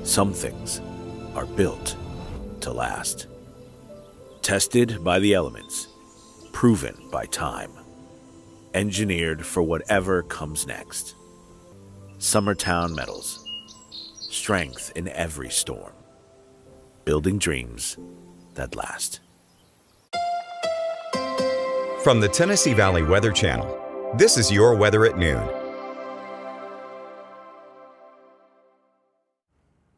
Some things are built to last. Tested by the elements, proven by time, engineered for whatever comes next. Summertown Metals. Strength in every storm. Building dreams that last. From the Tennessee Valley Weather Channel, this is your weather at noon.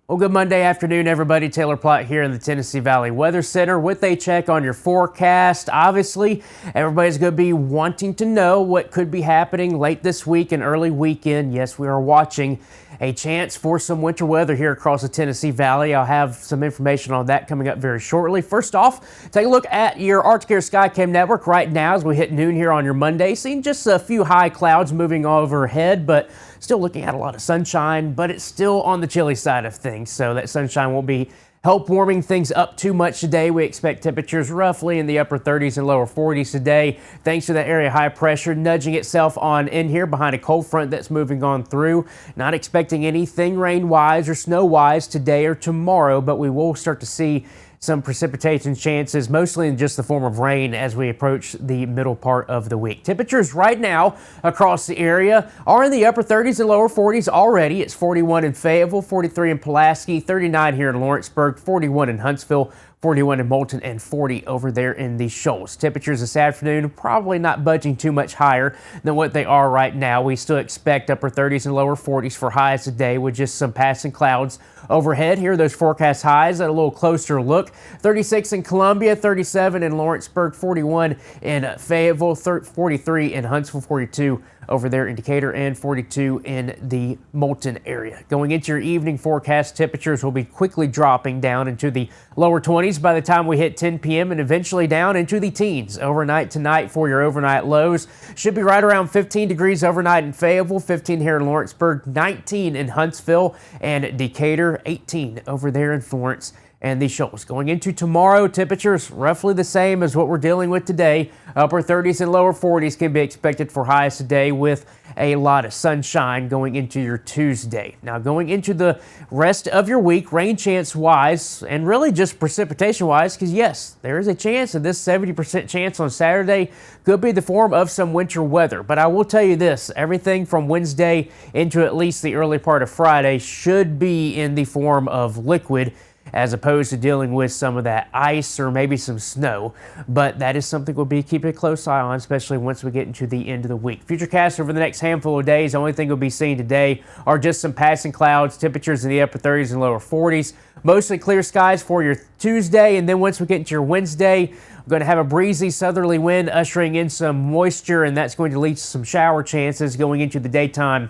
Well, good Monday afternoon, everybody. Taylor Plott here in the Tennessee Valley Weather Center with a check on your forecast. Obviously, everybody's going to be wanting to know what could be happening late this week and early weekend. Yes, we are watching a chance for some winter weather here across the Tennessee Valley. I'll have some information on that coming up very shortly. First off, take a look at your Arctic Air Skycam network right now as we hit noon here on your Monday. Seeing just a few high clouds moving overhead, but still looking at a lot of sunshine, but it's still on the chilly side of things, so that sunshine won't be help warming things up too much today. We expect temperatures roughly in the upper 30s and lower 40s today, thanks to that area high pressure nudging itself on in here behind a cold front that's moving on through. Not expecting anything rain-wise or snow-wise today or tomorrow, but we will start to see some precipitation chances, mostly in just the form of rain as we approach the middle part of the week. Temperatures right now across the area are in the upper 30s and lower 40s already. It's 41 in Fayetteville, 43 in Pulaski, 39 here in Lawrenceburg, 41 in Huntsville, 41 in Moulton, and 40 over there in the Shoals. Temperatures this afternoon probably not budging too much higher than what they are right now. We still expect upper 30s and lower 40s for highs today with just some passing clouds overhead. Here are those forecast highs at a little closer look. 36 in Columbia, 37 in Lawrenceburg, 41 in Fayetteville, 43 in Huntsville, 42 over there in Decatur, and 42 in the Moulton area. Going into your evening forecast, temperatures will be quickly dropping down into the lower 20s by the time we hit 10 p.m. and eventually down into the teens overnight tonight for your overnight lows. Should be right around 15 degrees overnight in Fayetteville, 15 here in Lawrenceburg, 19 in Huntsville and Decatur, 18 over there in Florence and the Shoals. Going into tomorrow, temperatures roughly the same as what we're dealing with today. Upper 30s and lower 40s can be expected for highs today with a lot of sunshine going into your Tuesday. Now going into the rest of your week, rain chance wise, and really just precipitation wise, because yes, there is a chance of this 70% chance on Saturday could be the form of some winter weather. But I will tell you this, everything from Wednesday into at least the early part of Friday should be in the form of liquid, as opposed to dealing with some of that ice or maybe some snow. But that is something we'll be keeping a close eye on, especially once we get into the end of the week. Futurecasts over the next handful of days, the only thing we'll be seeing today are just some passing clouds, temperatures in the upper 30s and lower 40s. Mostly clear skies for your Tuesday, and then once we get into your Wednesday, we're going to have a breezy southerly wind ushering in some moisture, and that's going to lead to some shower chances going into the daytime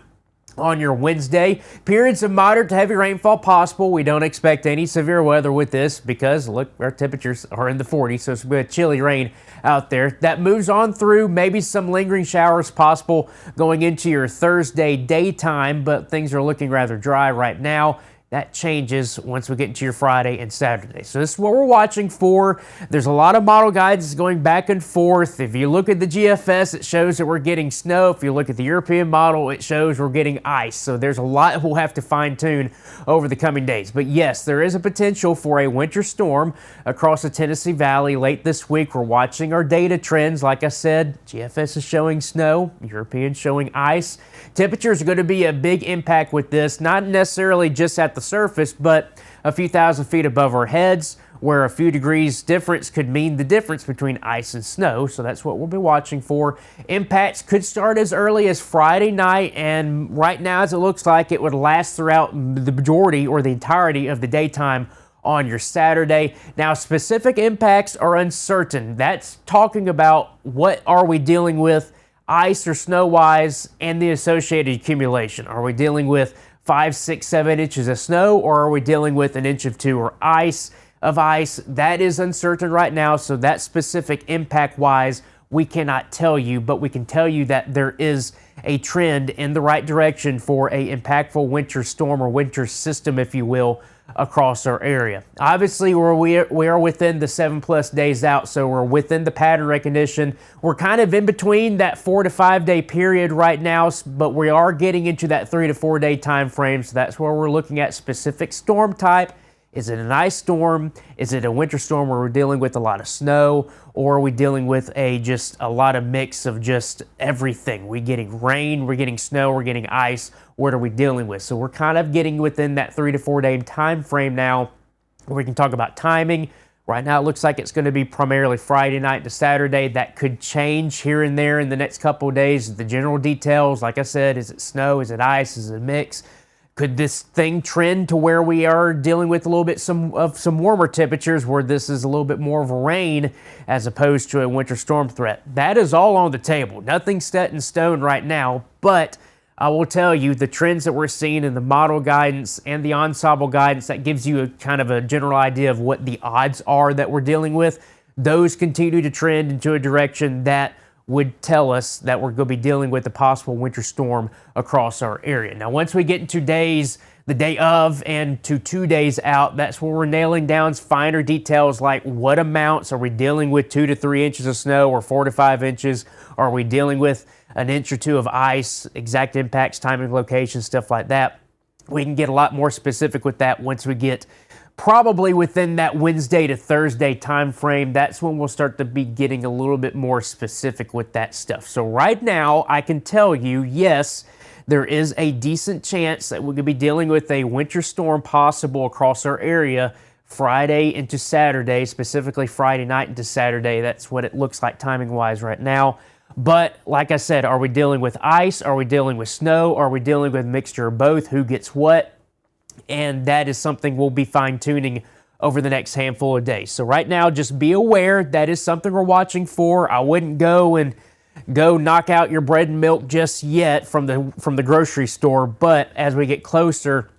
on your Wednesday. Periods of moderate to heavy rainfall possible. We don't expect any severe weather with this because, look, our temperatures are in the 40s, so it's going to be a chilly rain out there. That moves on through, maybe some lingering showers possible going into your Thursday daytime, but things are looking rather dry right now. That changes once we get into your Friday and Saturday. So this is what we're watching for. There's a lot of model guides going back and forth. If you look at the GFS, it shows that we're getting snow. If you look at the European model, it shows we're getting ice. So there's a lot we'll have to fine tune over the coming days. But yes, there is a potential for a winter storm across the Tennessee Valley late this week. We're watching our data trends. Like I said, GFS is showing snow, European showing ice. Temperatures are going to be a big impact with this, not necessarily just at the surface, but a few thousand feet above our heads, where a few degrees difference could mean the difference between ice and snow. So that's what we'll be watching for. Impacts could start as early as Friday night, and right now, as it looks like, it would last throughout the majority or the entirety of the daytime on your Saturday. Now, specific impacts are uncertain. That's talking about what are we dealing with ice or snow-wise and the associated accumulation. Are we dealing with 5, 6, 7 inches of snow, or are we dealing with an inch of 2 or ice? That is uncertain right now, so that specific impact-wise, we cannot tell you, but we can tell you that there is a trend in the right direction for a impactful winter storm or winter system, if you will, across our area. Obviously, we are within the 7+ days out, so we're within the pattern recognition. We're kind of in between that 4 to 5 day period right now, but we are getting into that 3 to 4 day time frame, so that's where we're looking at specific storm type. Is it an ice storm? Is it a winter storm where we're dealing with a lot of snow? Or are we dealing with just a lot of mix of just everything? We're getting rain, we're getting snow, we're getting ice. What are we dealing with? So we're kind of getting within that 3 to 4 day time frame now where we can talk about timing. Right now it looks like it's going to be primarily Friday night to Saturday. That could change here and there in the next couple of days. The general details, like I said, is it snow? Is it ice? Is it a mix? Could this thing trend to where we are dealing with a little bit some warmer temperatures where this is a little bit more of a rain as opposed to a winter storm threat? That is all on the table. Nothing's set in stone right now, but I will tell you the trends that we're seeing in the model guidance and the ensemble guidance, that gives you a kind of a general idea of what the odds are that we're dealing with. Those continue to trend into a direction that would tell us that we're going to be dealing with a possible winter storm across our area. Now, once we get into days, the day of and to 2 days out, that's where we're nailing down finer details like what amounts. Are we dealing with 2 to 3 inches of snow or 4 to 5 inches? Are we dealing with an inch or two of ice, exact impacts, timing, location, stuff like that? We can get a lot more specific with that once we get probably within that Wednesday to Thursday time frame. That's when we'll start to be getting a little bit more specific with that stuff. So right now, I can tell you, yes, there is a decent chance that we're going to be dealing with a winter storm possible across our area Friday into Saturday, specifically Friday night into Saturday. That's what it looks like timing-wise right now. But like I said, are we dealing with ice? Are we dealing with snow? Are we dealing with a mixture of both? Who gets what? And that is something we'll be fine-tuning over the next handful of days. So right now, just be aware that is something we're watching for. I wouldn't go knock out your bread and milk just yet from the grocery store, but as we get closer,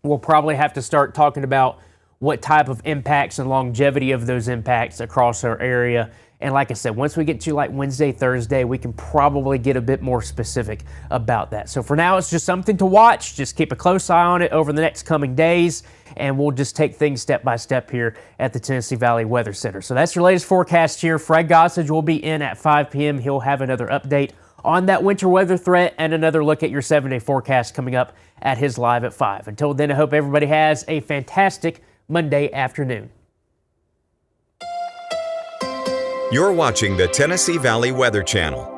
we'll probably have to start talking about what type of impacts and longevity of those impacts across our area. And like I said, once we get to like Wednesday, Thursday, we can probably get a bit more specific about that. So for now, it's just something to watch. Just keep a close eye on it over the next coming days, and we'll just take things step by step here at the Tennessee Valley Weather Center. So that's your latest forecast here. Fred Gossage will be in at 5 p.m. He'll have another update on that winter weather threat and another look at your 7-day forecast coming up at his live at 5. Until then, I hope everybody has a fantastic Monday afternoon. You're watching the Tennessee Valley Weather Channel.